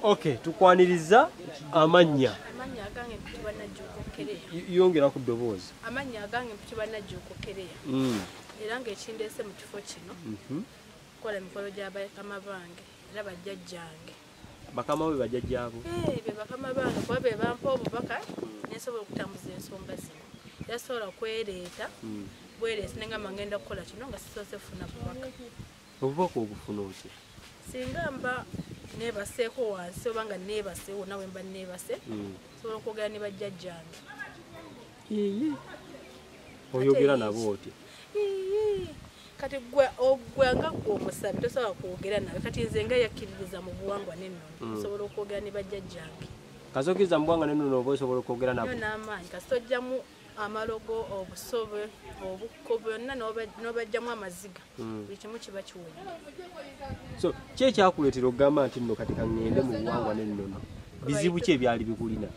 Okay, tukwaniriza amanya. Amanya agange mpitibwa Najjuuko Kereya. Yongera ku ddoboozi. Amanya agange mpitibwa Najjuuko Kereya. Era ng'ekindeese mu kifo kino. Kola emikolo gy'abakama bange era bajjajjange. Bakama we bajjajjaabo. Be bakama bange kuba be bampa obubaka nesobola okutambuza ensonga zino. Yasobola kwereeta bwereesi nengamba ngenda kukola kino nga sisoose funa bubaka. Obubaka obufuna otya? Singa mba neebaseeko wansi oba nga neebase wonna we mba neebase sobola okwogera ne bajjajjange. Oyogera nabo otya? Kati gwe nga gwe omusabi tosobola kwogera nawe kati nze nga yakkiririza mu buwangwa n'ennono osobola okwogera ne bajjajjange. Kasokiriza mu buwangwa n'ennono oba osobola okwogera nabo? Nnyo n'amaanyi kasi tojjamu amalogo obusobe obukko byonna n'obajjamu amaziga buli kimu kiba kiwedde. So ki ekyakuleetera okugamba nti nno kati kaŋŋende mu buwangwa n'ennono? Bizibu ki ebyali bikulina?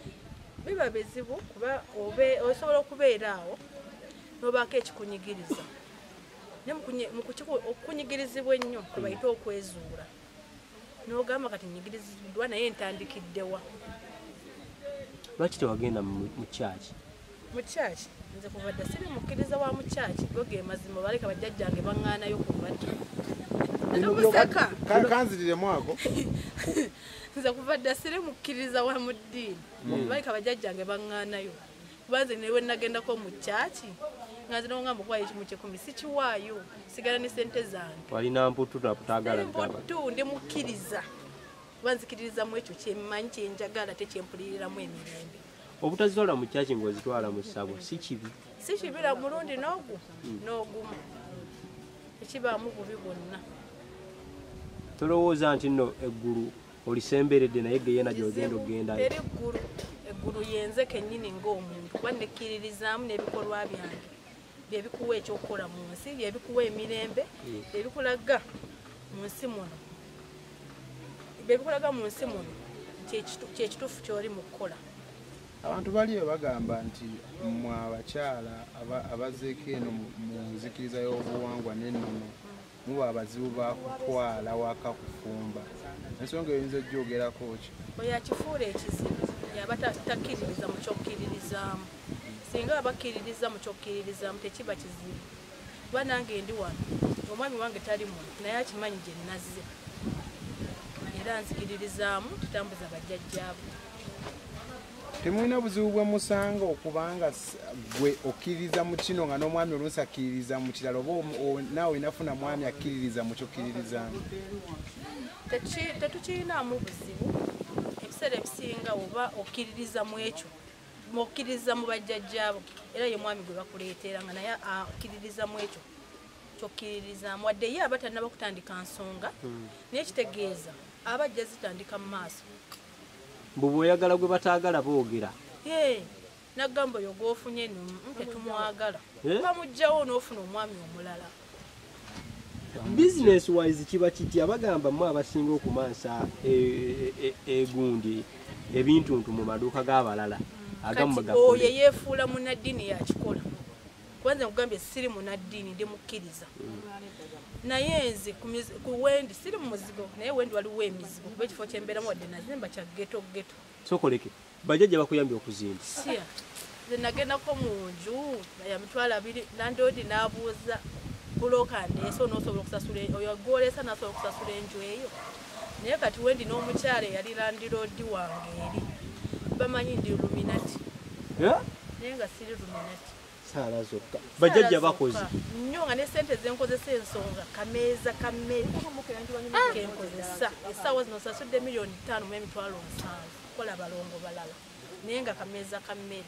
Biba bizibu kuba osobola okubeera awo n'obaako ekikunyigiriza. Okukunyigirizibwa ennyo kubayita okwezuula. N'ogamba kati nyigiriziddwa naye ntandikiddewa. Lwaki tewagenda mu kyaki? Mu kyaki nze kuva dda siri mukkiriza wa mu kyaki go ge mazima baleka bajjajjange baŋŋaanayo ku mbadde. Tomuseka kanziriremu ako. Nze kuva dda siri mukkiriza wa mu ddiini baleka bajjajjange baŋŋaanayo. Kuba nze newe nagendako mu kyaki nga nze n'ongamba okuwayo ekimu kyekumi sikiwaayo sigala ne ssente zange. Walina mputu taputaagala gaba? Mputu ndi mukkiriza kuba nzikiririza mu ekyo kyemmanyi kyenjagala tekyempuliriramu emirembe. Obutazitwala mu kyaki ng'ozitwala mu ssabo si kibi? Si kibira mulundi n'ogumu ekibaamu bubi bwonna. Tolowooza nti nno eggulu olisemberedde naye geyeena gy'ogenda ogendayo? Teri ggulu, eggulu yenze kennyini ng'omuntu kuba nekkiririzaamu n'ebikolwa byange byebikuwa ekyokukola mu nsi byebikuwa emirembe byebikulaga mu nsi muno kyekituufu ky'oli mu kukola. Abantu baliyo bagamba nti mmwe abakyala abazeeko eno mu nzikiriza y'obuwangwa n'ennono muba abazibu bakutwala waka kufumba. Ensonga eyinza ogyogerako ki? Oyo akifuula ekizibu yaba takkiririza mu kyokkiririzaamu. Singa abakkiririza mu kyokkiririzaamu tekiba kizibu. Kuba nange ndi wano omwami wange tali muntu naye akimanyi gye nazze era nzikiririzaamu tutambuza bajjajjaabo. Temulina buzibu bwe musanga okubanga gwe okkiririza mu kino nga n'omwami oluusi akkiririza mu kirala oba naawe inafuna mwami akkiririza mu kyokkiririzaamu? Tetukirinaamu buzibu. Ebiseera ebisinga oba okkiririza mu ekyo okkiririza mu bajjajjaabo era ye mwami gwe bakuleetera nga naye akkiririza mu ekyo kyokkiririzaamu wadde ye aba tannaba kutandika nsonga naye kitegeeza aba ajja zitandika mu maaso. Mbu bw'oyagala gwe bataagala boogera? Nagamba oyo gw'ofunye tetumwagala bamugjawo n'ofuna omwami omulala. Business wise kiba kitya? Bagamba mmwe abasinga okumansa egundi ebintuntu mu maduuka g'abalala agamu bagakole. Oyo yeefuula munnaddiini yakikola kuba nze nkugambye siri munnaddiini ndi mukkiriza naye nze ku wendi siri mu muzigo naye wendi waliwo emizigo kuba ekifo kyembeeramu wadde nazimba kya geto. Sokoleke bajjajja bakuyambye okuzimba? Siya nze nagendako mu nju ya mitwalo 2 landoodi n'abuuza buloka ndeese n'osobola okusasula oyo gwoleesa n'asobola okusasula enju eyo naye kati wendi n'omukyala eyali landiroodi wange eri bamanyi ndi luminati naye nga siri luminati. Saala zokka bajjajja bakozi nnyo nga ne ssente zenkozesa ensonga kameeza kammere kenkozesa essaawa zino sasudde $5,700,000 kukola balongo balala naye nga kameeza kammere.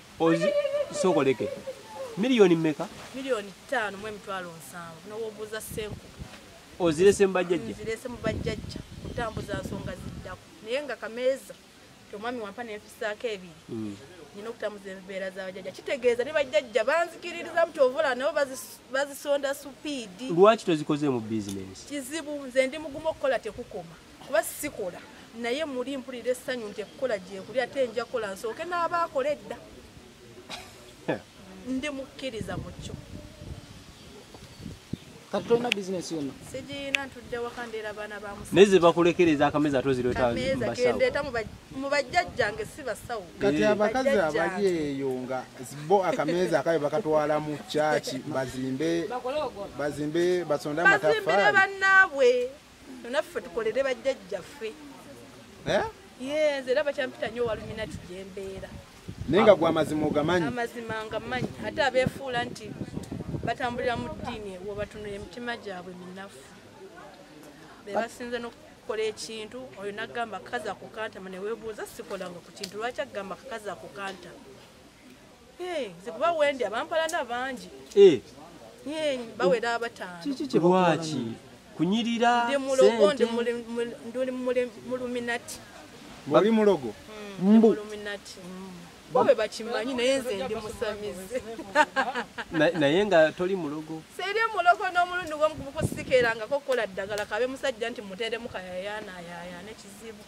Sokoleke miliyoni mmeka? $5,700,000 n'owobuuza ssenku. Ozirese mu bajjajja? Nzirese mu bajjajja kutambuza nsonga ziddako naye nga kameeza omwami wampa n'enfisaako 2 nina okutambuza embeera z'abajjajja kitegeeza ne bajjajja banzikiririza muti ovula nabo bazisonda supiidi. Lwaki tozikoze mu bizinesi? Kizibu nze ndi mugumu okukola tekukoma kuba sikola naye muli mpulira essanyu nti ekukola gyekuli ate nja kukola nsooke n'abaakola edda. Ndi mukkiriza mu kyo. kati tolina bizinesi yonna sigiina ntudde wakandera abaana ba musajja neze bakulekereza akameza tozireta kameza mbasawo gendeeta mu bajjajjange si basawo kati abakazi abali eyo nga bo akameza akabe bakatwala mu kyaki bazimbe basonde bazimbire amatafaali bannaabwe naffe tukolere bajjajjaffe yenze era bakyampita nnyo waluminati gyembeera naye nga gwe amazima ogamanyi amazima nga manyi ate abeefuula nti batambulira mu ddiini webatunula emitima gyabwe minafu bebasinze n'okukola ekintu oyo nagamba kakazi akukantama neweebuuza sikolanga ku kintu lwaki akugamba kakazi akukanta zikuba wendi abampalana bangi bawera abataano lwaki kunyirira ndi mulogo ndi muluminati oli mulogo muluminati bobe bakimanyi naye nze ndi musamize naye nga toli mulogo seri mulogo n'omulundi gwomukusikerangako kukola ddagala kabe musajja nti muteremu kayayaanayayaana ekizibu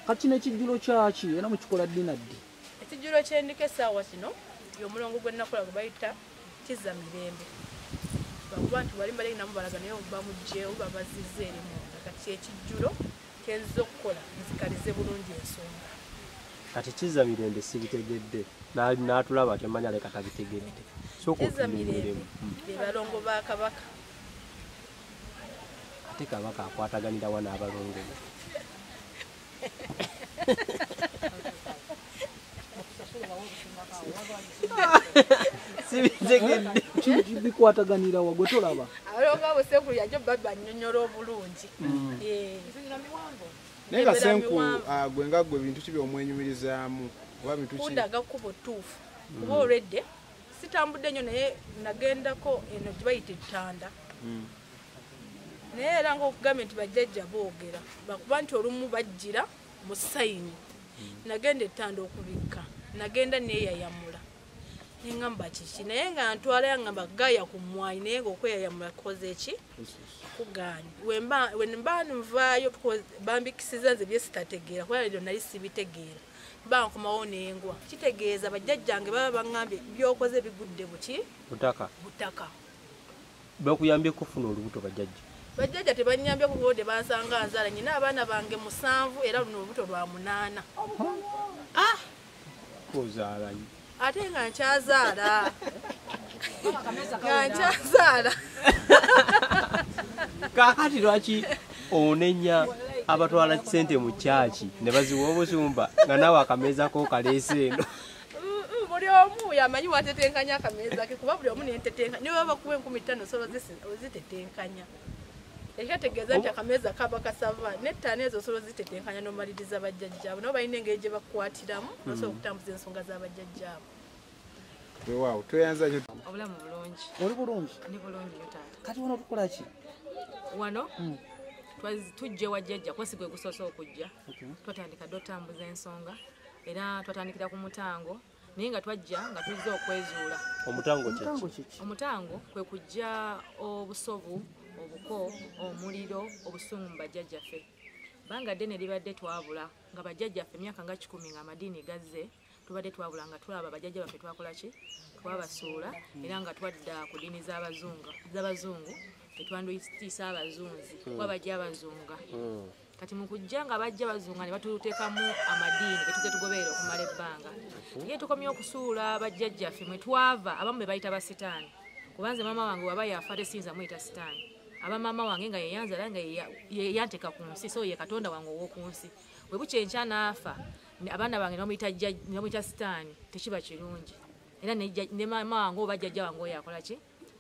kati kino ekijjulo kyaki era mukikola ddi naddi ekijjulo kyendika essaawa kino y'omulongo gwe nakola gwe bayita kizza mirembe bakuba nti bali mbalinamu balaga naye bamugjeewo babazizza eri munda kati ekijjulo kyenziza okukola nzikalize bulungi ensonga kati kizza mirembe sibitegedde n'atulaba temanya leka tabitegedde kizza mirembe be balongo ba kabaka ate kabaka akwataganira wa n'abalongo be sibitegedde bikwataganira wagwe tolaba abalongo abo senkulu yajo banyonyola obulungi naye nga senku gwe nga gwe bintu ki byomwenyumirizaamu oba bintu ki kundaga kkubo ttuufu kuba olwedde sitambudde nnyo naye nagendako eno gye bayita ettanda naye era ngaokugambye nti bajjajja boogera bakuba nti olumu bajjira mu sayini nagenda ettanda okubikka nagenda neeyayamula neŋŋamba kiki naye nga ntwala yaŋŋamba gaya ku mwayi naye ngaokweyayamula kukoze eki kugaanyi wemba nvaayo bambikisiza nze bye sitategeera kuba ebyo nali sibitegeera bankomawo n'engwa kitegeeza bajjajjange baba baŋŋambye byokoze bigudde buki butaka bakuyambye kufuna olubuto bajjajja tebanyambye kubode bansanga nzaala nyina abaana bange 7 era luno olubuto lwa 8 kozaalanyi ate nga nkyazaala kakati lwaki onenya abatwala sente mu kyaki ne baziwa obusumba nga nawe akameezako kaleese eno buli omu yamanyi watetenkanya akameeza ke kuba buli omu nentetenkanya niwe bakuwa 15 solo zitetenkanya ekyategeeza nti akameeza kaba kasava nettaano ezo solo zitetenkanya n'omaliriza bajjajjaabo nabo balina engeri gye bakukwatiramu nosobola okutambuza ensonga z'abajjajjaabo weewaawo tweyanza nyo obulamu bulungi oli bulungi ndi bulungi yo taata kati wano tukola ki wano tujja wajjajja kwesi gwe gusoose okujja twatandika dde otambuza ensonga era twatandikira ku mutango naye nga twajja nga tuzze okwezuula omutango kwe kujja obusovu obuko omuliro obusungu mu bajjajjaffe banga ddene libadde twabula nga bajjajjaffe emyaka nga 10 nga amadiini gazze tubadde twabula nga tulaba bajjajja baffe twakola ki twabasuula era nga twadda ku ddiini z'abazungu tetwandiyisa abazunzi kuba bajja abazunga kati mu kujja nga bajja bazunga ne batuteekamu amadiini ge tuze tugoberera okumala ebbanga ye tukomye okusuula bajjajjaffe mwe twava abamu be bayita basitaani kubanze maama wange waba yafa tesinza muyita sitaani abamaama wange nga yeyanzala nga yeyanteeka ku nsi so ye katonda wange ow'oku nsi bwe bukyenkya n'afa abaana bange nebamuyita sitaani tekiba kirungi era ne maama wange oba jjajja wange oyo akola ki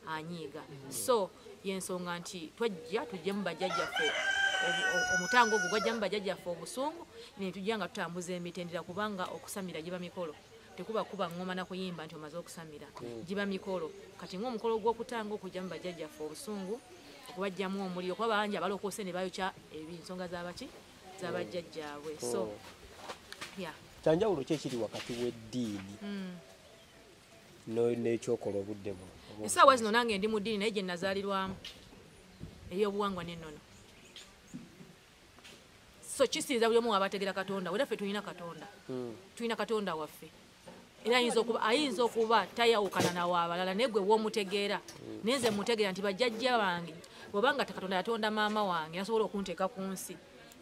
anyiiga so yensonga nti twajja tujjemu bajjajjaffe omutango ogwo gwajjamu bajjajjaffe obusungu netujja nga tutambuza emitendera kubanga okusamira giba mikolo tekuba kuba ngoma na kuyimba nti omaze okusamira giba mikolo kati ng'omukolo gw'okutanga okujjamu bajjajjaffe obusungu okubajjamu omuliro kuba bangi abalokose ne bayokya ensonga z'abaki z'abajjajjaabwe so kyanjawulo ki ekiri wakati w'eddiini n'ekyokola obudde buno essaawa zino nange ndi mu ddiini naye gye nazaalirwamu ey'obuwangwa n'ennono so kisiiza buli omu abategeera katonda we naffe tulina katonda waffe era ayinza okuba tayawukana nawo abalala naye gwe w'omutegeera naye nze mutegeera nti bajjajja bange bwebanga Katonda yatonda maama wange yasobola okunteeka ku nsi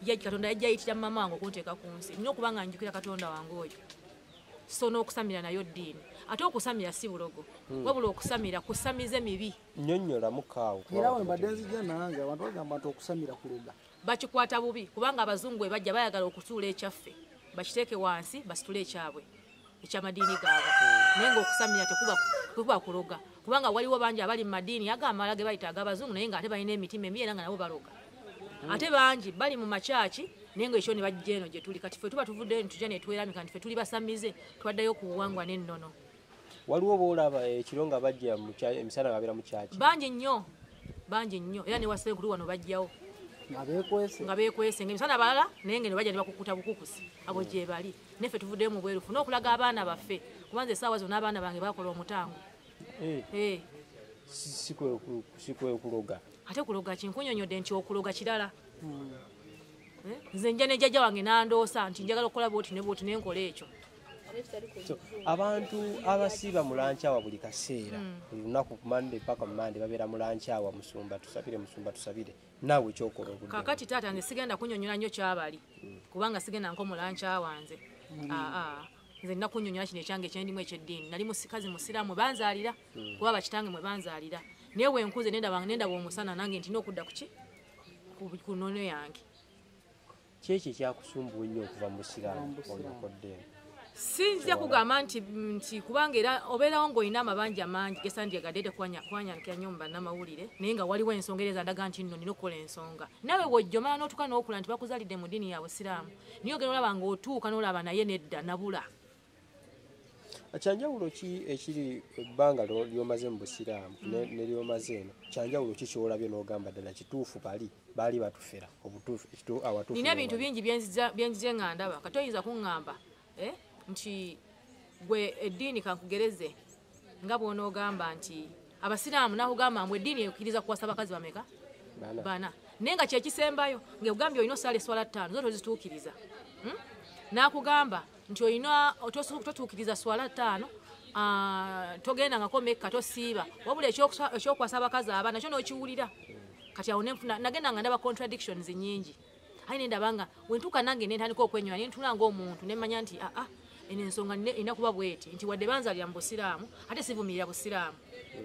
Katonda yajja ayitira maama wange okunteeka ku nsi nina okuba nga njukira Katonda wange oyo so n'okusamira nayo ddiini ate okusamira si bulogo wabula okusamira kusamize mibi nnyonnyolamu kaawo era we mbadde nzijja nange abantu bagamba nti okusamira kuloga bakikwata bubi kubanga abazungu bwe bajja bayagala okutuula ekyaffe bakiteeke wansi basitule ekyabwe ekyamadiini gaabwe naye ngaokusamira tekuba kuloga kubanga waliwo bangi abali mu madiini ag'amala ge bayita ag'abazungu naye ng'ate balina emitima emibi era nga nabo baloga ate bangi bali mu makyaki naye ngaekyo ne bajja eno gye tuli kati ffe tuba tuvuddeyo netujja netweramika nti ffe tuli basamize twaddayo ku buwangwa n'ennono waliwo boolaba ekiro nga bajja emisana ngabeera mu kyaki bangi nnyo era ne wasenkulu wano bajjawo nga beekwese ngaemisana balala naye nga ne bajja ne bakukuta bukukusi abo gye bali neffe tuvuddeyo mu bwerufu n'okulaga abaana baffe kubanza essaawa zonna abaana bange bakola omutango si kwekuloga ate kuloga kinkunyonyodde nti okuloga kirala nze nja ne jjajja wange nandoosa nti njagala okukola bwoti ne bwoti nenkola ekyo abantu abasiiba mu lankyawa buli kaseera buli lunaku ku mande paka mu mande babeera mu lankyawa musumba tusabire naawe ekyokola obudde kakati taata nze sigenda kunyonyola nnyo kyabali kubanga sigenda nko mu lankyawa nze nze nina kunyonyola kino ekyange ekyendimu ekyeddiini nali musikazi musiraamu banzaalira kuba bakitange mwe banzaalira naye wenkuze nendaba omusana nange ntina okudda ku nnono yange kyekyo ekyakusumbuwa ennyo okuva mu busiraamu onakoddeeno sinzija kugamba nti kubanga era obeerawo ng'olina amabanja mangi gesandyegadde tekwanyanikira nnyo mu bannamawulire naye nga waliwo ensonga era ezandaga nti nno nina okukola ensonga nawe bw'ojjomala n'otuuka n'okula nti bakuzaalidde mu ddiini ya busiraamu niyo ogenda olaba ng'otuuka n'olaba naye nedda nabula kyanjawulo ki ekiri ebbanga lyomaze mu busiraamu ne lyomaze eno kyanjawulo ki kyolabye n'ogamba ddala kituufu baali batufera awatuufu nina ebintu bingi byenzize nga ndaba kati oyinza kuŋŋamba nti gwe eddiini kankugereze nga bw'onoogamba nti abasiraamu nakugamba mbwe eddiini ekkiriza kuwasa bakazi bameka bana naye nga kyekisembayo ngaegugambye olina osaala eswala 5 zo tozituukiriza nakugamba nti olina totuukiriza swala 5 togenda ngako mekka tosiiba wabula ekyokwasa abakazi aba nakyo n'okiwulira kati awo nagenda nga ndaba contradictions nyingi aye nendaba nga wentuuka nange nentandika okwenyola nentula ng'omuntu nemanya nti eno ensonga erina kuba bweti nti wadde banzaalira mu busiraamu ate sivumirira busiraamu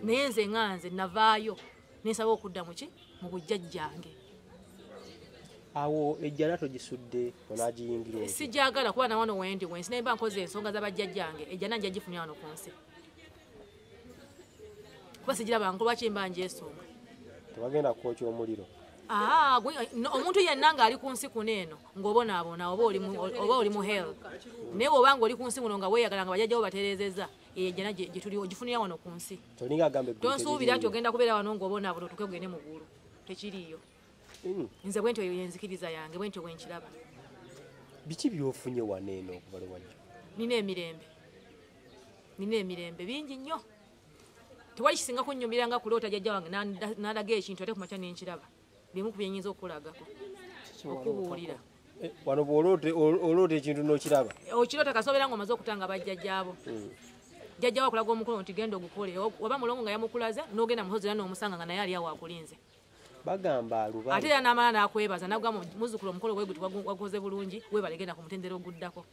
naye nze nga nze navaayo nensaba okudda mu bujjajjange awo ejjana togisudde onagiyingira sijagala kuba na wano wendi wensi naye mba nkoze ensonga z'abajjajjange ejjana nja gifunira wano ku nsi kuba sijiraba lwaki mba njesonga tebagenda kwokya omuliro omuntu yenna ng'ali ku nsi kuno eno ng'obonaabona oba oli mu hell naye obanga oli ku nsi kuno nga weeyagala nga bajjajjawo batereezezza ejjana gye tuli ogifunira wano ku nsi tonsuubira nti ogenda kubeera wano ng'obonaabona otuke ogende mu ggulu tekiriiyo nze bwentyo yenzikiriza yange bwentyo bwenkiraba biki byofunye wano eno okubale wajjo nina emirembe bingi nnyo tewali kisinga kunnyumira nga kuloota jjajja wange n'alaga ekintu ate kumakya nenkiraba bimu ku byenyinza okulagako okubuulira wano bw'oloota ekintu n'okiraba okiroota kasobeera nga omaze okutanga bajjajjaabo jjajjawo akulaga omukolo nti genda ogukole oba mulongo nga yamukulaze n'ogenda musozi era n'omusanga nga naye ali awo akulinze bagamba ate era n'amala n'akwebaza nagwa muzzukulu omukolo gwe guti wakoze bulungi weebale genda ku mutendera oguddako